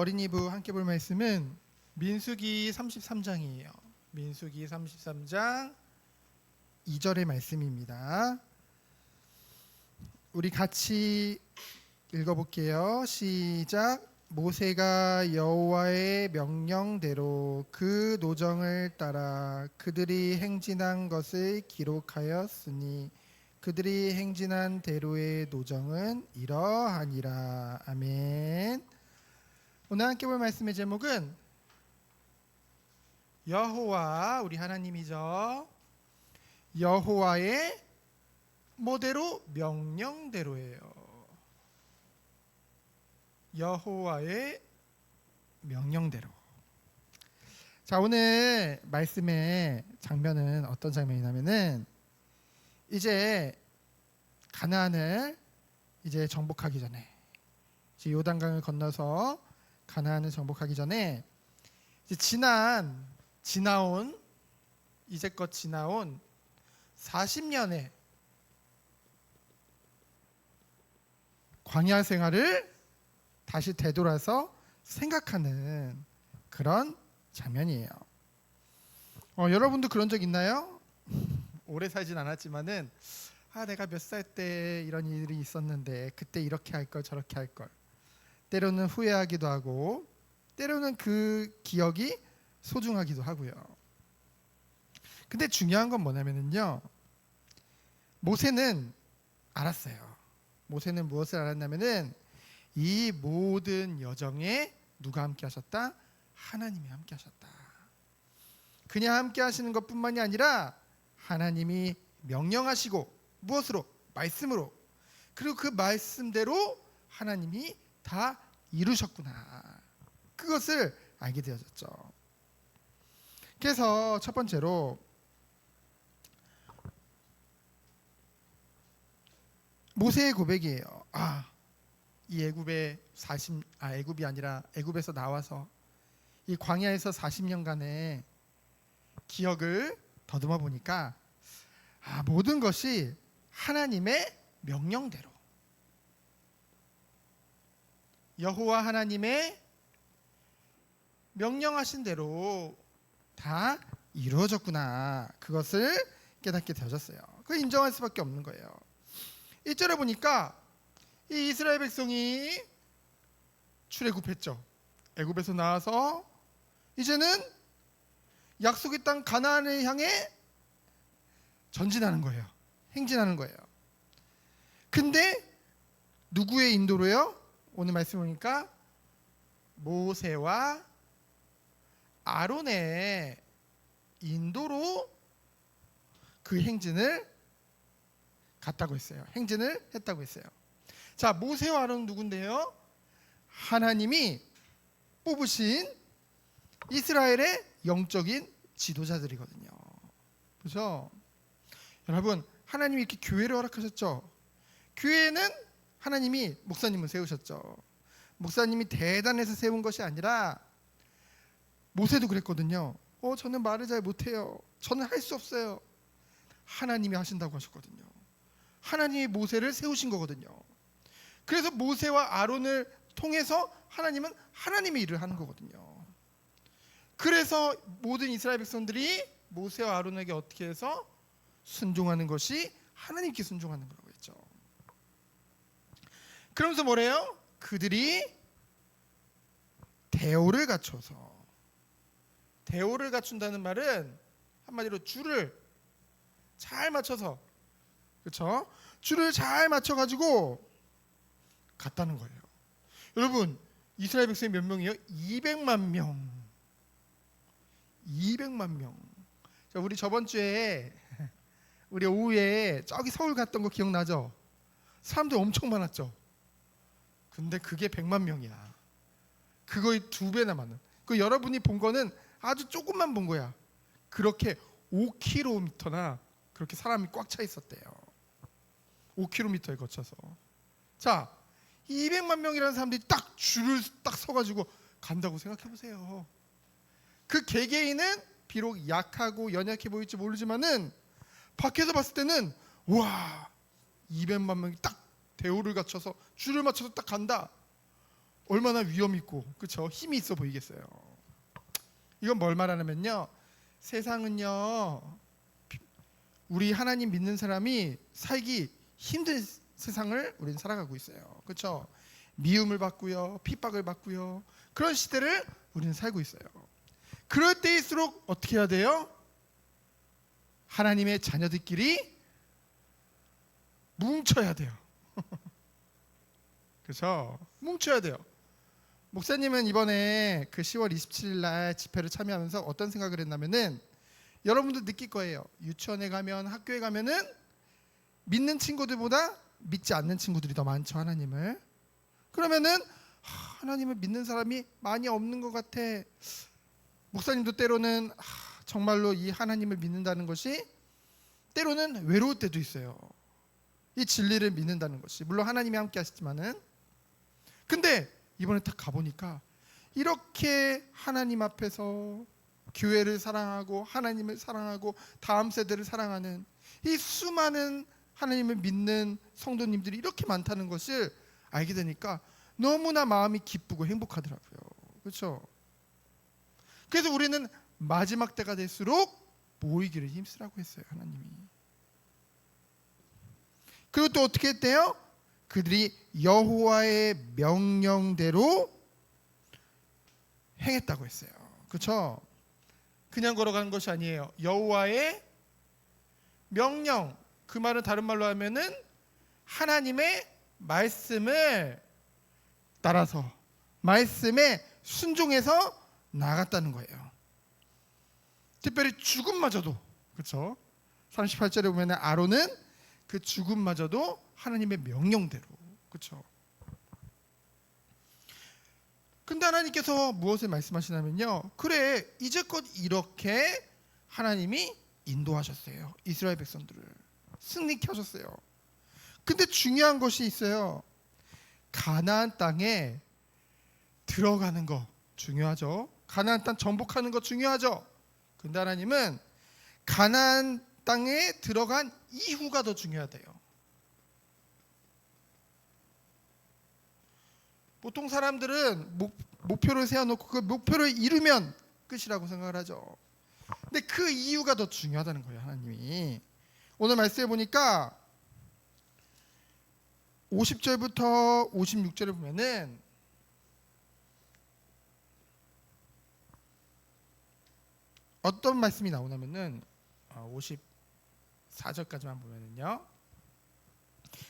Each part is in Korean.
어린이부 함께 볼 말씀은 민수기 33장이에요. 민수기 33장 2절의 말씀입니다. 우리 같이 읽어볼게요. 시작. 모세가 여호와의 명령대로 그 노정을 따라 그들이 행진한 것을 기록하였으니 그들이 행진한 대로의 노정은 이러하니라. 아멘. 오늘 함께 볼 말씀의 제목은 여호와, 우리 하나님이죠. 여호와의 뭐대로? 명령대로예요. 여호와의 명령대로. 자, 오늘 말씀의 장면은 어떤 장면이냐면은 이제 가나안을 이제 정복하기 전에, 이제 요단강을 건너서 가나안을 정복하기 전에 이제 이제껏 지나온 40년의 광야 생활을 다시 되돌아서 생각하는 그런 장면이에요. 여러분도 그런 적 있나요? 오래 살진 않았지만은 내가 몇 살 때 이런 일이 있었는데 그때 이렇게 할 걸 저렇게 할 걸. 때로는 후회하기도 하고 때로는 그 기억이 소중하기도 하고요. 근데 중요한 건 뭐냐면요, 모세는 알았어요. 모세는 무엇을 알았냐면은 이 모든 여정에 누가 함께 하셨다? 하나님이 함께 하셨다. 그냥 함께 하시는 것뿐만이 아니라 하나님이 명령하시고, 무엇으로? 말씀으로. 그리고 그 말씀대로 하나님이 다 이루셨구나. 그것을 알게 되어졌죠. 그래서 첫 번째로 모세의 고백이에요. 이 애굽이 아니라 애굽에서 나와서 이 광야에서 40년간의 기억을 더듬어 보니까 모든 것이 하나님의 명령대로, 여호와 하나님의 명령하신 대로 다 이루어졌구나. 그것을 깨닫게 되어졌어요. 그걸 인정할 수밖에 없는 거예요. 1절에 보니까 이 이스라엘 백성이 출애굽했죠. 애굽에서 나와서 이제는 약속의 땅 가나안을 향해 전진하는 거예요. 행진하는 거예요. 근데 누구의 인도로요? 오늘 말씀 보니까 모세와 아론의 인도로 그 행진을 갔다고 했어요. 행진을 했다고 했어요. 자, 모세와 아론은 누군데요? 하나님이 뽑으신 이스라엘의 영적인 지도자들이거든요. 그렇죠? 여러분, 하나님이 이렇게 교회를 허락하셨죠. 교회는 하나님이 목사님을 세우셨죠. 목사님이 대단해서 세운 것이 아니라 모세도 그랬거든요. 저는 말을 잘 못해요. 저는 할 수 없어요. 하나님이 하신다고 하셨거든요. 하나님이 모세를 세우신 거거든요. 그래서 모세와 아론을 통해서 하나님은 하나님의 일을 하는 거거든요. 그래서 모든 이스라엘 백성들이 모세와 아론에게 어떻게 해서 순종하는 것이 하나님께 순종하는 거라고 했죠. 그러면서 뭐래요? 그들이 대오를 갖춰서, 대오를 갖춘다는 말은 한마디로 줄을 잘 맞춰서, 그렇죠? 줄을 잘 맞춰가지고 갔다는 거예요. 여러분, 이스라엘 백성이 몇 명이에요? 200만 명. 200만 명. 자, 우리 저번 주에 우리 오후에 저기 서울 갔던 거 기억나죠? 사람들 엄청 많았죠. 근데 그게 100만 명이야. 그거의 2배나 많은. 그 여러분이 본 거는 아주 조금만 본 거야. 그렇게 5km나 그렇게 사람이 꽉 차 있었대요. 5km에 거쳐서. 자, 200만 명이라는 사람들이 딱 줄을 딱 서가지고 간다고 생각해 보세요. 그 개개인은 비록 약하고 연약해 보일지 모르지만은 밖에서 봤을 때는 와, 200만 명이 딱 대우를 갖춰서 줄을 맞춰서 딱 간다. 얼마나 위험 있고 그렇죠? 힘이 있어 보이겠어요. 이건 뭘 말하냐면요. 세상은요. 우리 하나님 믿는 사람이 살기 힘든 세상을 우리는 살아가고 있어요. 그렇죠? 미움을 받고요. 핍박을 받고요. 그런 시대를 우리는 살고 있어요. 그럴 때일수록 어떻게 해야 돼요? 하나님의 자녀들끼리 뭉쳐야 돼요. 그렇죠? 뭉쳐야 돼요. 목사님은 이번에 그 10월 27일 날 집회를 참여하면서 어떤 생각을 했냐면은 여러분도 느낄 거예요. 유치원에 가면 학교에 가면은 믿는 친구들보다 믿지 않는 친구들이 더 많죠. 하나님을. 그러면은 하나님을 믿는 사람이 많이 없는 것 같아. 목사님도 때로는 정말로 이 하나님을 믿는다는 것이 때로는 외로울 때도 있어요. 이 진리를 믿는다는 것이 물론 하나님이 함께 하시지만은 근데 이번에 딱 가보니까 이렇게 하나님 앞에서 교회를 사랑하고 하나님을 사랑하고 다음 세대를 사랑하는 이 수많은 하나님을 믿는 성도님들이 이렇게 많다는 것을 알게 되니까 너무나 마음이 기쁘고 행복하더라고요. 그렇죠? 그래서 우리는 마지막 때가 될수록 모이기를 힘쓰라고 했어요. 하나님이. 그리고 또 어떻게 했대요? 그들이 여호와의 명령대로 행했다고 했어요. 그렇죠? 그냥 걸어가는 것이 아니에요. 여호와의 명령. 그 말은 다른 말로 하면은 하나님의 말씀을 따라서 말씀에 순종해서 나아갔다는 거예요. 특별히 죽음마저도 그렇죠? 38절에 보면 아론은 그 죽음마저도 하나님의 명령대로 그렇죠? 근데 하나님께서 무엇을 말씀하시냐면요. 그래 이제껏 이렇게 하나님이 인도하셨어요. 이스라엘 백성들을 승리케 하셨어요. 근데 중요한 것이 있어요. 가나안 땅에 들어가는 거 중요하죠. 가나안 땅 정복하는 거 중요하죠. 근데 하나님은 가나안 땅에 들어간 이후가 더 중요하대요. 보통 사람들은 목표를 세워놓고 그 목표를 이루면 끝이라고 생각을 하죠. 근데 그 이유가 더 중요하다는 거예요. 하나님이 오늘 말씀해 보니까 50절부터 56절을 보면은 어떤 말씀이 나오냐면은 54절까지만 보면은요.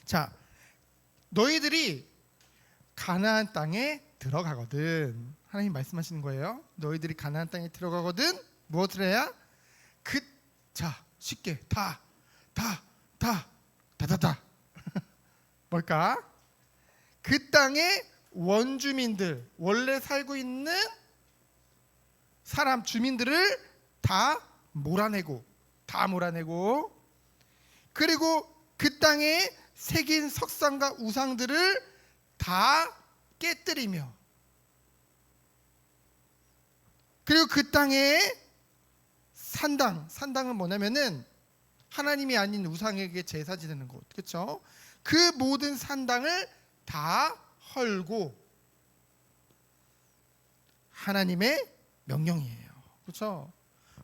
자, 너희들이 가나안 땅에 들어가거든. 하나님 말씀하시는 거예요. 너희들이 가나안 땅에 들어가거든. 무엇을 해야? 자, 쉽게 다다다. 뭘까? 그 땅의 원주민들, 원래 살고 있는 사람 주민들을 다 몰아내고 그리고 그 땅에 새긴 석상과 우상들을 다 깨뜨리며 그리고 그 땅에 산당은 뭐냐면은 하나님이 아닌 우상에게 제사 지내는 곳, 그렇죠? 그 모든 산당을 다 헐고 하나님의 명령이에요, 그렇죠?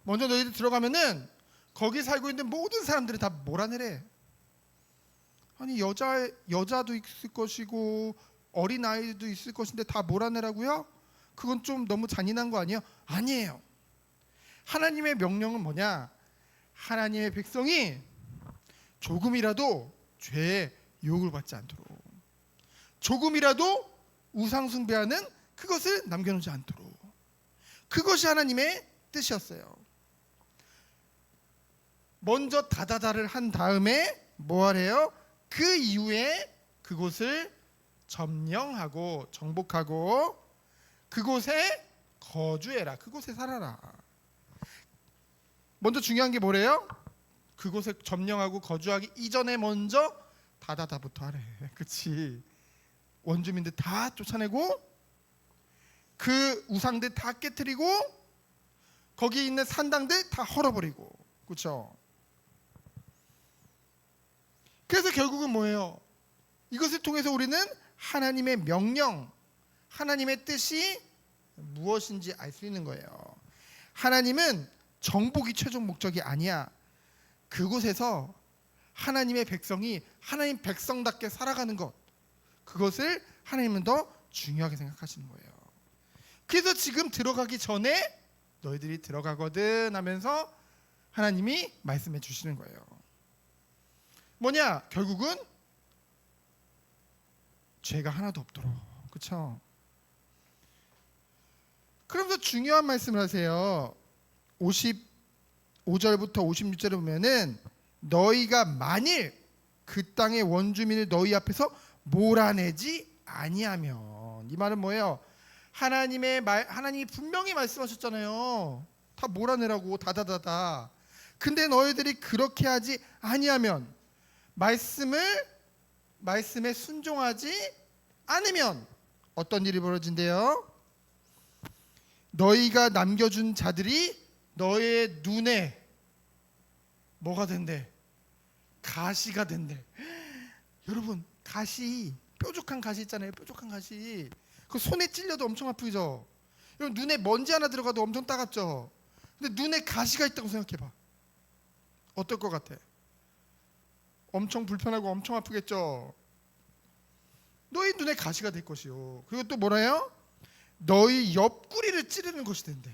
먼저 너희들 들어가면은 거기 살고 있는 모든 사람들을 다 몰아내래. 아니 여자도 있을 것이고 어린 아이도 있을 것인데 다 몰아내라고요? 그건 좀 너무 잔인한 거 아니에요? 아니에요. 하나님의 명령은 뭐냐? 하나님의 백성이 조금이라도 죄의 유혹을 받지 않도록, 조금이라도 우상 숭배하는 그것을 남겨놓지 않도록, 그것이 하나님의 뜻이었어요. 먼저 다다다를 한 다음에 뭐 하래요? 그 이후에 그곳을 점령하고 정복하고 그곳에 거주해라. 그곳에 살아라. 먼저 중요한 게 뭐래요? 그곳에 점령하고 거주하기 이전에 먼저 다다다부터 하래. 그치? 원주민들 다 쫓아내고 그 우상들 다 깨트리고 거기 있는 산당들 다 헐어버리고, 그렇죠? 그래서 결국은 뭐예요? 이것을 통해서 우리는 하나님의 명령, 하나님의 뜻이 무엇인지 알 수 있는 거예요. 하나님은 정복이 최종 목적이 아니야. 그곳에서 하나님의 백성이 하나님 백성답게 살아가는 것, 그것을 하나님은 더 중요하게 생각하시는 거예요. 그래서 지금 들어가기 전에 너희들이 들어가거든 하면서 하나님이 말씀해 주시는 거예요. 뭐냐? 결국은 죄가 하나도 없도록. 그렇죠? 그러면서 중요한 말씀을 하세요. 55절부터 56절에 보면은 너희가 만일 그 땅의 원주민을 너희 앞에서 몰아내지 아니하면, 이 말은 뭐예요? 하나님이 분명히 말씀하셨잖아요. 다 몰아내라고, 다다다다. 근데 너희들이 그렇게 하지 아니하면, 말씀에 순종하지 않으면 어떤 일이 벌어진대요? 너희가 남겨준 자들이 너의 눈에 뭐가 된대? 가시가 된대. 여러분, 가시, 뾰족한 가시 있잖아요. 뾰족한 가시. 그 손에 찔려도 엄청 아프죠. 여러분, 눈에 먼지 하나 들어가도 엄청 따갑죠. 근데 눈에 가시가 있다고 생각해봐. 어떨 것 같아? 엄청 불편하고 엄청 아프겠죠. 너희 눈에 가시가 될 것이요. 그리고 또 뭐라요? 너희 옆구리를 찌르는 것이 된대.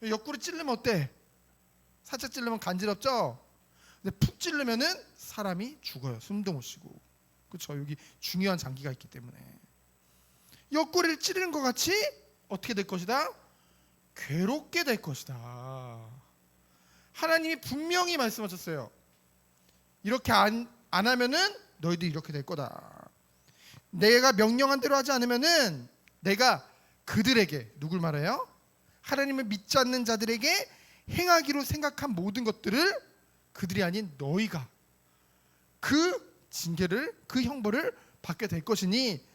옆구리 찌르면 어때? 살짝 찌르면 간지럽죠? 근데 푹 찌르면은 사람이 죽어요. 숨도 못 쉬고. 그렇죠? 여기 중요한 장기가 있기 때문에. 옆구리를 찌르는 것 같이 어떻게 될 것이다? 괴롭게 될 것이다. 하나님이 분명히 말씀하셨어요. 이렇게 안 하면은 너희도 이렇게 될 거다. 내가 명령한 대로 하지 않으면은 내가 그들에게, 누굴 말해요? 하나님을 믿지 않는 자들에게 행하기로 생각한 모든 것들을 그들이 아닌 너희가 그 징계를, 그 형벌을 받게 될 것이니,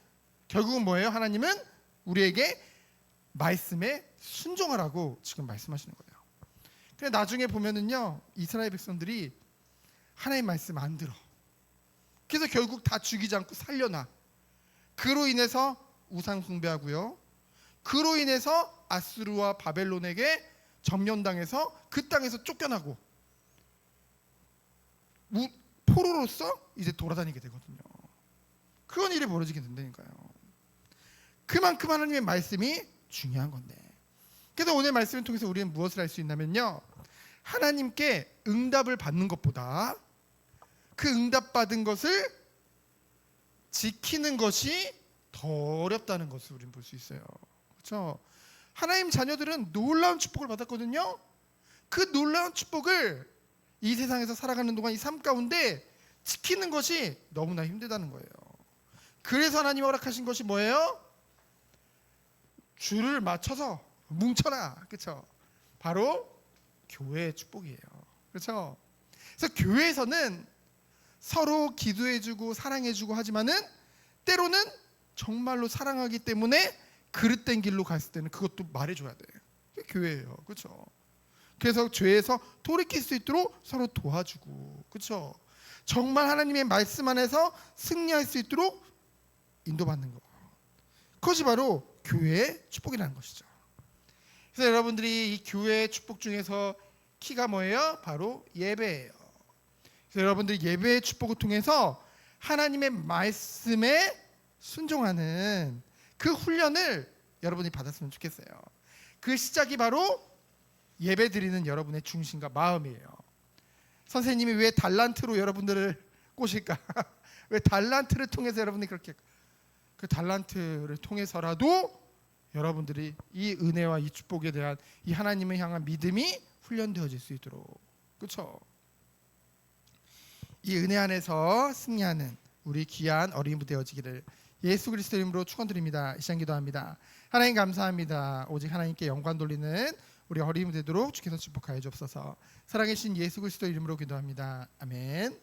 결국은 뭐예요? 하나님은 우리에게 말씀에 순종하라고 지금 말씀하시는 거예요. 근데 나중에 보면은요, 이스라엘 백성들이 하나님 말씀 안 들어. 그래서 결국 다 죽이지 않고 살려놔. 그로 인해서 우상 숭배하고요, 그로 인해서 아수르와 바벨론에게 점령당해서 그 땅에서 쫓겨나고 포로로서 이제 돌아다니게 되거든요. 그런 일이 벌어지게 된다니까요. 그만큼 하나님의 말씀이 중요한 건데. 그래서 오늘 말씀을 통해서 우리는 무엇을 할 수 있냐면요, 하나님께 응답을 받는 것보다 그 응답받은 것을 지키는 것이 더 어렵다는 것을 우리는 볼 수 있어요. 그렇죠? 하나님 자녀들은 놀라운 축복을 받았거든요. 그 놀라운 축복을 이 세상에서 살아가는 동안 이 삶 가운데 지키는 것이 너무나 힘들다는 거예요. 그래서 하나님이 허락하신 것이 뭐예요? 줄을 맞춰서 뭉쳐라. 그렇죠? 바로 교회의 축복이에요. 그렇죠? 그래서 교회에서는 서로 기도해주고 사랑해주고 하지만은 때로는 정말로 사랑하기 때문에 그릇된 길로 갔을 때는 그것도 말해줘야 돼. 그게 교회예요. 그렇죠? 그래서 죄에서 돌이킬 수 있도록 서로 도와주고, 그렇죠? 정말 하나님의 말씀 안에서 승리할 수 있도록 인도받는 거. 그것이 바로 교회의 축복이라는 것이죠. 그래서 여러분들이 이 교회의 축복 중에서 키가 뭐예요? 바로 예배예요. 그래서 여러분들이 예배의 축복을 통해서 하나님의 말씀에 순종하는 그 훈련을 여러분이 받았으면 좋겠어요. 그 시작이 바로 예배 드리는 여러분의 중심과 마음이에요. 선생님이 왜 달란트로 여러분들을 꼬실까? 왜 달란트를 통해서 여러분이 그렇게, 그 달란트를 통해서라도 여러분들이 이 은혜와 이 축복에 대한 이 하나님을 향한 믿음이 훈련되어질 수 있도록, 그렇죠? 이 은혜 안에서 승리하는 우리 귀한 어린이 되어지기를 예수 그리스도 이름으로 축원드립니다. 이 시간 기도합니다. 하나님 감사합니다. 오직 하나님께 영광 돌리는 우리 어린이 되도록 주께서 축복하여 주옵소서. 살아계신 예수 그리스도 이름으로 기도합니다. 아멘.